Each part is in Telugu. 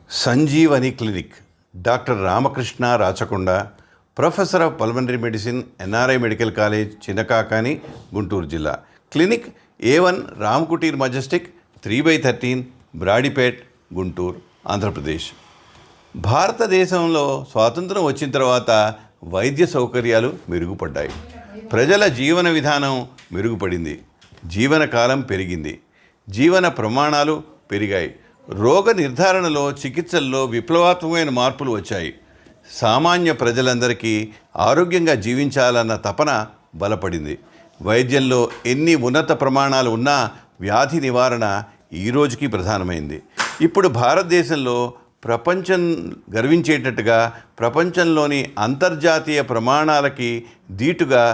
Sanjeevani clinic doctor Ramakrishna Rachakonda, professor of pulmonary medicine, NRI medical college, Chinnakakani, Guntur జిల్లా. Clinic A1 Ramkuteer Majestic, 3/13, Brodipet, Guntur, Andhra Pradesh. భారతదేశంలో స్వాతంత్రం వచ్చిన తర్వాత వైద్య సౌకర్యాలు మెరుగుపడ్డాయి. ప్రజల జీవన విధానం మెరుగుపడింది. జీవనకాలం పెరిగింది. జీవన ప్రమాణాలు పెరిగాయి. రోగ నిర్ధారణలో, చికిత్సల్లో విప్లవాత్మకమైన మార్పులు వచ్చాయి. సామాన్య ప్రజలందరికీ ఆరోగ్యంగా జీవించాలన్న తపన బలపడింది. వైద్యంలో ఎన్ని ఉన్నత ప్రమాణాలు ఉన్నా వ్యాధి నివారణ ఈ రోజుకి ప్రధానమైంది. ఇప్పుడు భారతదేశంలో ప్రపంచం గర్వించేటట్టుగా ప్రపంచంలోని అంతర్జాతీయ ప్రమాణాలకి ధీటుగా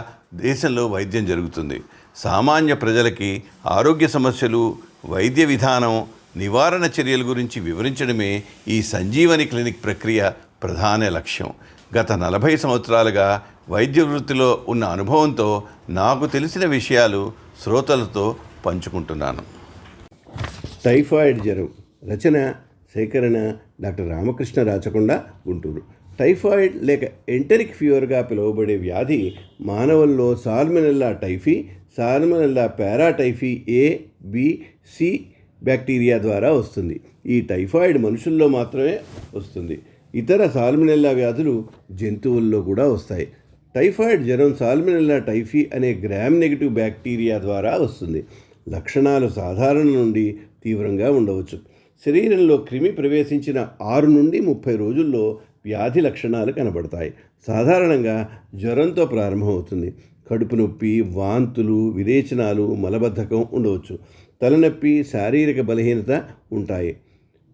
దేశంలో వైద్యం జరుగుతుంది. సామాన్య ప్రజలకి ఆరోగ్య సమస్యలు, వైద్య విధానం, నివారణ చర్యల గురించి వివరించడమే ఈ సంజీవని క్లినిక్ ప్రక్రియ ప్రధాన లక్ష్యం. గత 40 సంవత్సరాలుగా వైద్య వృత్తిలో ఉన్న అనుభవంతో నాకు తెలిసిన విషయాలు శ్రోతలతో పంచుకుంటున్నాను. టైఫాయిడ్ జ్వరం రచన, సేకరణ డాక్టర్ రామకృష్ణ రాచకొండ, గుంటూరు. టైఫాయిడ్ లేక ఎంటరిక్ ఫీవర్గా పిలువబడే వ్యాధి మానవుల్లో salmonella typhi, salmonella paratyphi A, B, C bacteria ద్వారా వస్తుంది. ఈ టైఫాయిడ్ మనుషుల్లో మాత్రమే వస్తుంది. ఇతర సాల్మొనెల్లా వ్యాధులు జంతువుల్లో కూడా వస్తాయి. టైఫాయిడ్ జ్వరం సాల్మొనెల్లా టైఫీ అనే గ్రామ్ నెగిటివ్ బ్యాక్టీరియా ద్వారా వస్తుంది. లక్షణాలు సాధారణ నుండి తీవ్రంగా ఉండవచ్చు. శరీరంలో క్రిమి ప్రవేశించిన 6 నుండి 30 రోజుల్లో వ్యాధి లక్షణాలు కనబడతాయి. సాధారణంగా జ్వరంతో ప్రారంభమవుతుంది. కడుపు నొప్పి, వాంతులు, విరేచనాలు, మలబద్ధకం ఉండవచ్చు. తలనొప్పి, శారీరక బలహీనత ఉంటాయి.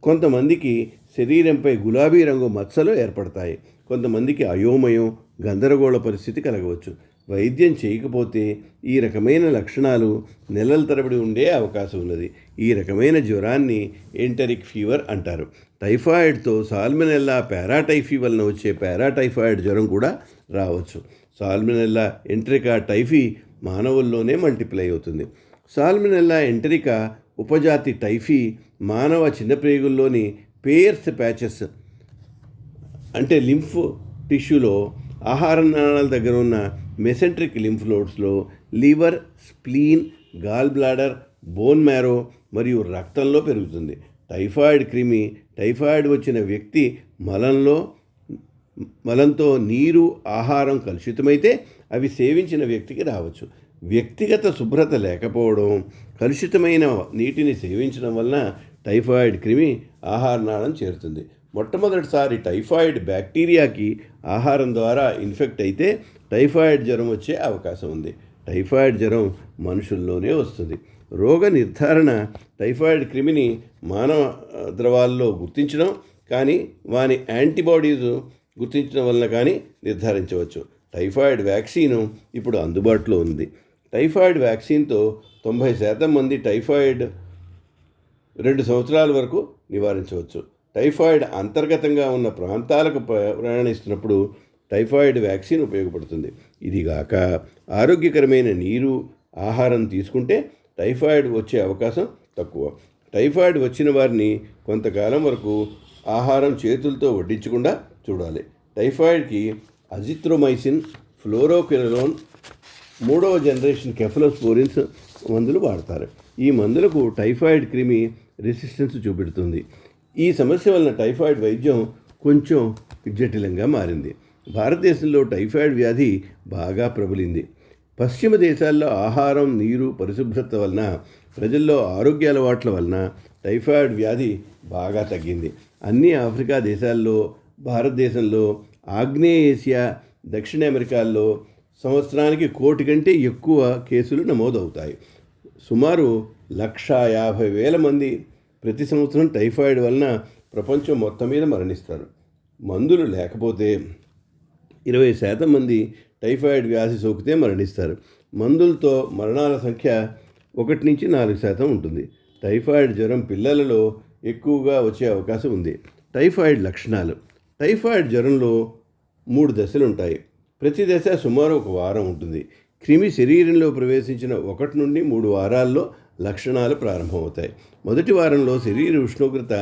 కొంతమందికి శరీరంపై గులాబీ రంగు మచ్చలు ఏర్పడతాయి. కొంతమందికి అయోమయం, గందరగోళ పరిస్థితి కలగవచ్చు. వైద్యం చేయకపోతే ఈ రకమైన లక్షణాలు నెలల తరబడి ఉండే అవకాశం ఉన్నది. ఈ రకమైన జ్వరాన్ని ఎంటరిక్ ఫీవర్ అంటారు. టైఫాయిడ్తో సాల్మొనెల్లా పారాటైఫీ వలన వచ్చే పారాటైఫాయిడ్ జ్వరం కూడా రావచ్చు. సాల్మొనెల్లా ఎంటరికా టైఫీ మానవుల్లోనే మల్టిప్లై అవుతుంది. సాల్మొనెల్లా ఎంటరికా ఉపజాతి టైఫీ మానవ చిన్నప్రేగుల్లోని పేయర్స్ ప్యాచెస్ అంటే లింఫ్ టిష్యూలో, ఆహార నాళాల దగ్గర ఉన్న మెసెంట్రిక్ లింఫ్ నోడ్స్లో, liver, spleen, gall bladder, bone marrow మరియు రక్తంలో పెరుగుతుంది. టైఫాయిడ్ క్రిమి టైఫాయిడ్ వచ్చిన వ్యక్తి మలంతో నీరు, ఆహారం కలుషితమైతే అవి సేవించిన వ్యక్తికి రావచ్చు. వ్యక్తిగత శుభ్రత లేకపోవడం, కలుషితమైన నీటిని సేవించడం వలన టైఫాయిడ్ క్రిమి ఆహార నాళం చేరుతుంది. మొట్టమొదటిసారి టైఫాయిడ్ బ్యాక్టీరియాకి ఆహారం ద్వారా ఇన్ఫెక్ట్ అయితే టైఫాయిడ్ జ్వరం వచ్చే అవకాశం ఉంది. టైఫాయిడ్ జ్వరం మనుషుల్లోనే వస్తుంది. రోగ నిర్ధారణ టైఫాయిడ్ క్రిమిని మానవ ద్రవాల్లో గుర్తించడం కానీ వాని యాంటీబాడీస్ గుర్తించడం వలన కానీ నిర్ధారించవచ్చు. టైఫాయిడ్ వ్యాక్సిన్ ఇప్పుడు అందుబాటులో ఉంది. టైఫాయిడ్ వ్యాక్సిన్తో 90% మంది టైఫాయిడ్ 2 సంవత్సరాల వరకు నివారించవచ్చు. టైఫాయిడ్ అంతర్గతంగా ఉన్న ప్రాంతాలకు ప్రయాణిస్తున్నప్పుడు టైఫాయిడ్ వ్యాక్సిన్ ఉపయోగపడుతుంది. ఇదిగాక ఆరోగ్యకరమైన నీరు, ఆహారం తీసుకుంటే టైఫాయిడ్ వచ్చే అవకాశం తక్కువ. టైఫాయిడ్ వచ్చిన వారిని కొంతకాలం వరకు ఆహారం చేతులతో వడ్డించకుండా చూడాలి. టైఫాయిడ్కి అజిత్రోమైసిన్, ఫ్లోరోక్వినోలోన్, 3వ జనరేషన్ కెఫలోస్పోరిన్స్ మందులు వాడతారు. ఈ మందులకు టైఫాయిడ్ క్రిమి రెసిస్టెన్స్ చూపెడుతుంది. ఈ సమస్య వలన టైఫాయిడ్ వైద్యం కొంచెం జటిలంగా మారింది. భారతదేశంలో టైఫాయిడ్ వ్యాధి బాగా ప్రబలింది. పశ్చిమ దేశాల్లో ఆహారం, నీరు, పరిశుభ్రత వలన, ప్రజల్లో ఆరోగ్య అలవాట్ల వలన టైఫాయిడ్ వ్యాధి బాగా తగ్గింది. అన్ని ఆఫ్రికా దేశాల్లో, భారతదేశంలో, ఆగ్నేయ ఏసియా, దక్షిణ అమెరికాల్లో సంవత్సరానికి 1 కోటి కంటే ఎక్కువ కేసులు నమోదవుతాయి. సుమారు 1,50,000 మంది ప్రతి సంవత్సరం టైఫాయిడ్ వలన ప్రపంచం మొత్తం మీద మరణిస్తారు. మందులు లేకపోతే 20% మంది టైఫాయిడ్ వ్యాధి సోకితే మరణిస్తారు. మందులతో మరణాల సంఖ్య 1 నుంచి 4% ఉంటుంది. టైఫాయిడ్ జ్వరం పిల్లలలో ఎక్కువగా వచ్చే అవకాశం ఉంది. టైఫాయిడ్ లక్షణాలు. టైఫాయిడ్ జ్వరంలో 3 దశలు ఉంటాయి. ప్రతి దశ సుమారు 1 వారం ఉంటుంది. క్రిమి శరీరంలో ప్రవేశించిన 1 నుండి 3 వారాల్లో లక్షణాలు ప్రారంభమవుతాయి. మొదటి వారంలో శరీర ఉష్ణోగ్రత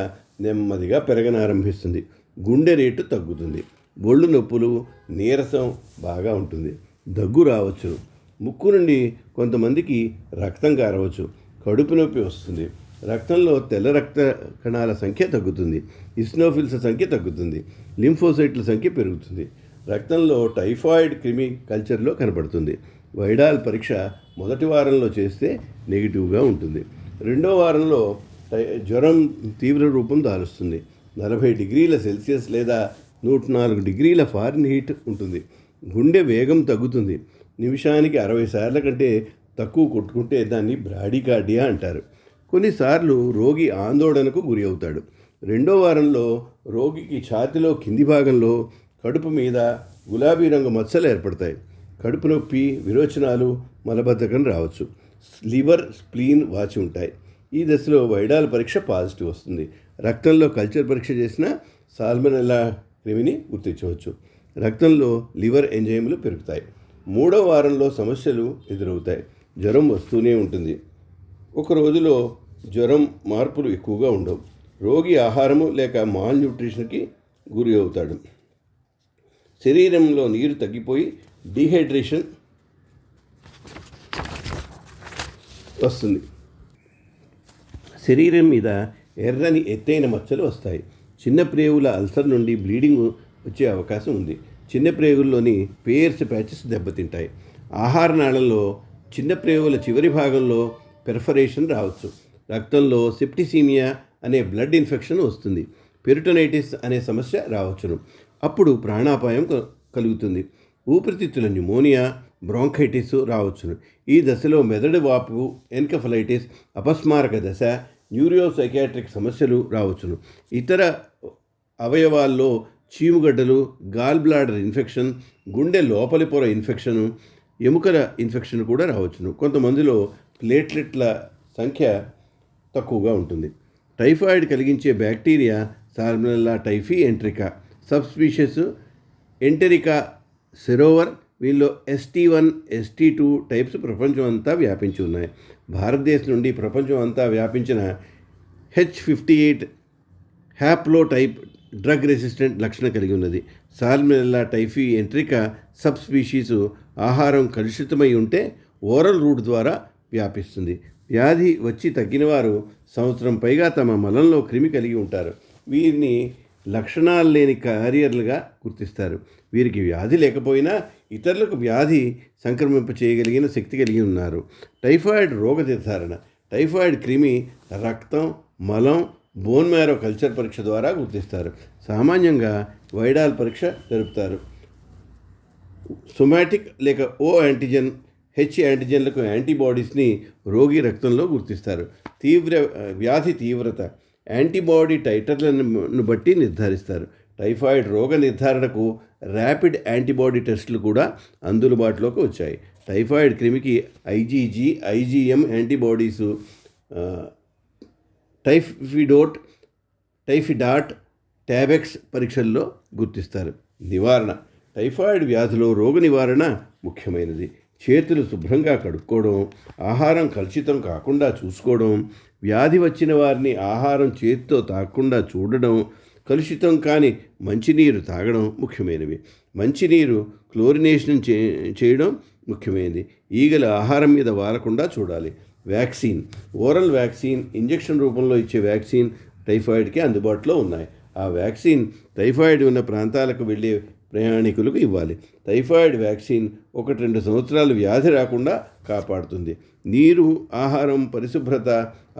నెమ్మదిగా పెరగనారంభిస్తుంది. గుండె రేటు తగ్గుతుంది. ఒళ్ళు నొప్పులు, నీరసం బాగా ఉంటుంది. దగ్గు రావచ్చు. ముక్కు నుండి కొంతమందికి రక్తం కారవచ్చు. కడుపు నొప్పి వస్తుంది. రక్తంలో తెల్ల రక్త కణాల సంఖ్య తగ్గుతుంది. ఇస్నోఫిల్స్ సంఖ్య తగ్గుతుంది. లింఫోసైట్ల సంఖ్య పెరుగుతుంది. రక్తంలో టైఫాయిడ్ క్రిమి కల్చర్లో కనపడుతుంది. వైడాల్ పరీక్ష మొదటి వారంలో చేస్తే నెగిటివ్గా ఉంటుంది. రెండో వారంలో జ్వరం తీవ్ర రూపం దాలుస్తుంది. 40 డిగ్రీల సెల్సియస్ లేదా 104 డిగ్రీల ఫారెన్హీట్ ఉంటుంది. గుండె వేగం తగ్గుతుంది. నిమిషానికి 60 సార్ల కంటే తక్కువ కొట్టుకుంటే దాన్ని బ్రాడికార్డియా అంటారు. కొన్నిసార్లు రోగి ఆందోళనకు గురి అవుతాడు. రెండో వారంలో రోగికి ఛాతిలో కింది భాగంలో, కడుపు మీద గులాబీ రంగు మచ్చలు ఏర్పడతాయి. కడుపు నొప్పి, విరోచనాలు, మలబద్ధకం రావచ్చు. లివర్, స్ప్లీన్ వాచి ఉంటాయి. ఈ దశలో వైడాల్ పరీక్ష పాజిటివ్ వస్తుంది. రక్తంలో కల్చర్ పరీక్ష చేసినా సాల్మొనెల్లా క్రిమిని గుర్తించవచ్చు. రక్తంలో లివర్ ఎంజైములు పెరుగుతాయి. మూడో వారంలో సమస్యలు ఎదురవుతాయి. జ్వరం వస్తూనే ఉంటుంది. ఒక రోజులో జ్వరం మార్పులు ఎక్కువగా ఉండవు. రోగి ఆహారము లేక మాల్ న్యూట్రిషన్కి గురి అవుతాడు. శరీరంలో నీరు తగ్గిపోయి డీహైడ్రేషన్ వస్తుంది. శరీరం మీద ఎర్రని ఎత్తైన మచ్చలు వస్తాయి. చిన్న ప్రేగుల అల్సర్ నుండి బ్లీడింగ్ వచ్చే అవకాశం ఉంది. చిన్న ప్రేగుల్లోని పేర్స్ ప్యాచెస్ దెబ్బతింటాయి. ఆహార నాళంలో చిన్న ప్రేగుల చివరి భాగంలో పెర్ఫరేషన్ రావచ్చు. రక్తంలో సెప్టిసీమియా అనే బ్లడ్ ఇన్ఫెక్షన్ వస్తుంది. పెరిటోనైటిస్ అనే సమస్య రావచ్చును. అప్పుడు ప్రాణాపాయం కలుగుతుంది. ఊపిరితిత్తుల న్యూమోనియా, బ్రాంకైటిస్ రావచ్చును. ఈ దశలో మెదడు వాపు, ఎన్కెఫలైటిస్, అపస్మారక దశ, న్యూరోసైకాట్రిక్ సమస్యలు రావచ్చును. ఇతర అవయవాల్లో చీముగడ్డలు, గాల్ బ్లాడర్ ఇన్ఫెక్షన్, గుండె లోపలి పొర ఇన్ఫెక్షను, ఎముకల ఇన్ఫెక్షన్ కూడా రావచ్చును. కొంతమందిలో ప్లేట్లెట్ల సంఖ్య తక్కువగా ఉంటుంది. టైఫాయిడ్ కలిగించే బ్యాక్టీరియా సాల్మొనెల్లా టైఫీ ఎంట్రికా, సబ్స్పీషియస్ ఎంటెరికా సెరోవర్. వీళ్ళు ST1, ST2 టైప్స్ ప్రపంచం అంతా వ్యాపించి ఉన్నాయి. భారతదేశం నుండి ప్రపంచం అంతా వ్యాపించిన H58 హ్యాప్లో టైప్ డ్రగ్ రెసిస్టెంట్ లక్షణం కలిగి ఉన్నది. సాల్మొనెల్లా టైఫీ ఎంట్రికా సబ్ స్పీషీస్ ఆహారం కలుషితమై ఉంటే ఓరల్ రూట్ ద్వారా వ్యాపిస్తుంది. వ్యాధి వచ్చి తగ్గిన వారు సంవత్సరం పైగా తమ మలంలో క్రిమి కలిగి ఉంటారు. వీరిని లక్షణాలు లేని క్యారియర్లుగా గుర్తిస్తారు. వీరికి వ్యాధి లేకపోయినా ఇతరులకు వ్యాధి సంక్రమింప చేయగలిగిన శక్తి కలిగి ఉన్నారు. టైఫాయిడ్ రోగ నిర్ధారణ. టైఫాయిడ్ క్రిమి రక్తం, మలం, బోన్ మ్యారో కల్చర్ పరీక్ష ద్వారా గుర్తిస్తారు. సామాన్యంగా వైడాల్ పరీక్ష జరుపుతారు. సొమాటిక్ లేక O యాంటీజెన్, H యాంటీజెన్లకు యాంటీబాడీస్ని రోగి రక్తంలో గుర్తిస్తారు. వ్యాధి తీవ్రత యాంటీబాడీ టైటర్లను బట్టి నిర్ధారిస్తారు. టైఫాయిడ్ రోగ నిర్ధారణకు ర్యాపిడ్ యాంటీబాడీ టెస్టులు కూడా అందుబాటులోకి వచ్చాయి. టైఫాయిడ్ క్రిమికి IgG, IgM యాంటీబాడీసు, టైఫిడాట్, టాబెక్స్ పరీక్షల్లో గుర్తిస్తారు. నివారణ. టైఫాయిడ్ వ్యాధిలో రోగ నివారణ ముఖ్యమైనది. చేతులు శుభ్రంగా కడుక్కోవడం, ఆహారం కలుషితం కాకుండా చూసుకోవడం, వ్యాధి వచ్చిన వారిని ఆహారం చేతితో తాకకుండా చూడడం, కలుషితం కాని మంచినీరు తాగడం ముఖ్యమైనవి. మంచినీరు క్లోరినేషన్ చేయడం ముఖ్యమైనది. ఈగల ఆహారం మీద వాలకుండా చూడాలి. వ్యాక్సిన్. ఓరల్ వ్యాక్సిన్, ఇంజెక్షన్ రూపంలో ఇచ్చే వ్యాక్సిన్ టైఫాయిడ్కి అందుబాటులో ఉన్నాయి. ఆ వ్యాక్సిన్ టైఫాయిడ్ ఉన్న ప్రాంతాలకు వెళ్ళే ప్రయాణికులకు ఇవ్వాలి. టైఫాయిడ్ వ్యాక్సిన్ 1-2 సంవత్సరాలు వ్యాధి రాకుండా కాపాడుతుంది. నీరు, ఆహారం, పరిశుభ్రత,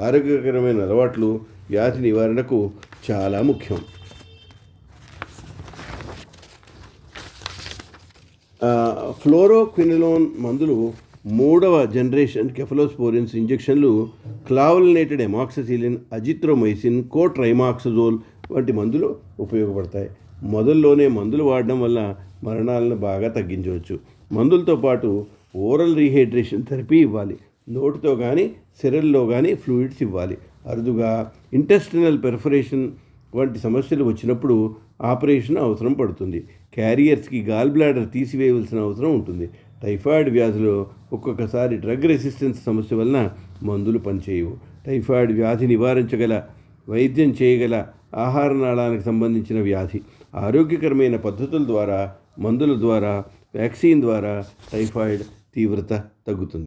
ఆరోగ్యకరమైన అలవాట్లు వ్యాధి నివారణకు చాలా ముఖ్యం. ఫ్లోరోక్వినోలోన్ మందులు 3వ జనరేషన్ కెఫలోస్పోరిన్స్ ఇంజెక్షన్లు, క్లావులినేటెడ్ ఎమాక్సిసిలిన్, అజిత్రోమైసిన్, కోట్రైమాక్సజోల్ వంటి మందులు ఉపయోగపడతాయి. మొదల్లోనే మందులు వాడడం వల్ల మరణాలను బాగా తగ్గించవచ్చు. మందులతో పాటు ఓరల్ రీహైడ్రేషన్ థెరపీ ఇవ్వాలి. నోటితో కానీ సిరల్లో కానీ ఫ్లూయిడ్స్ ఇవ్వాలి. అరుదుగా ఇంటెస్టినల్ పెర్ఫరేషన్ వంటి సమస్యలు వచ్చినప్పుడు ఆపరేషన్ అవసరం పడుతుంది. క్యారియర్స్కి గాల్ బ్లాడర్ తీసివేయవలసిన అవసరం ఉంటుంది. టైఫాయిడ్ వ్యాధిలో ఒక్కొక్కసారి డ్రగ్ రెసిస్టెన్స్ సమస్య వలన మందులు పనిచేయవు. టైఫాయిడ్ వ్యాధి నివారించగల, వైద్యం చేయగల ఆహార నాళానికి సంబంధించిన వ్యాధి. ఆరోగ్యకరమైన పద్ధతుల ద్వారా, మందుల ద్వారా, వ్యాక్సిన్ ద్వారా టైఫాయిడ్ తీవ్రత తగ్గుతుంది.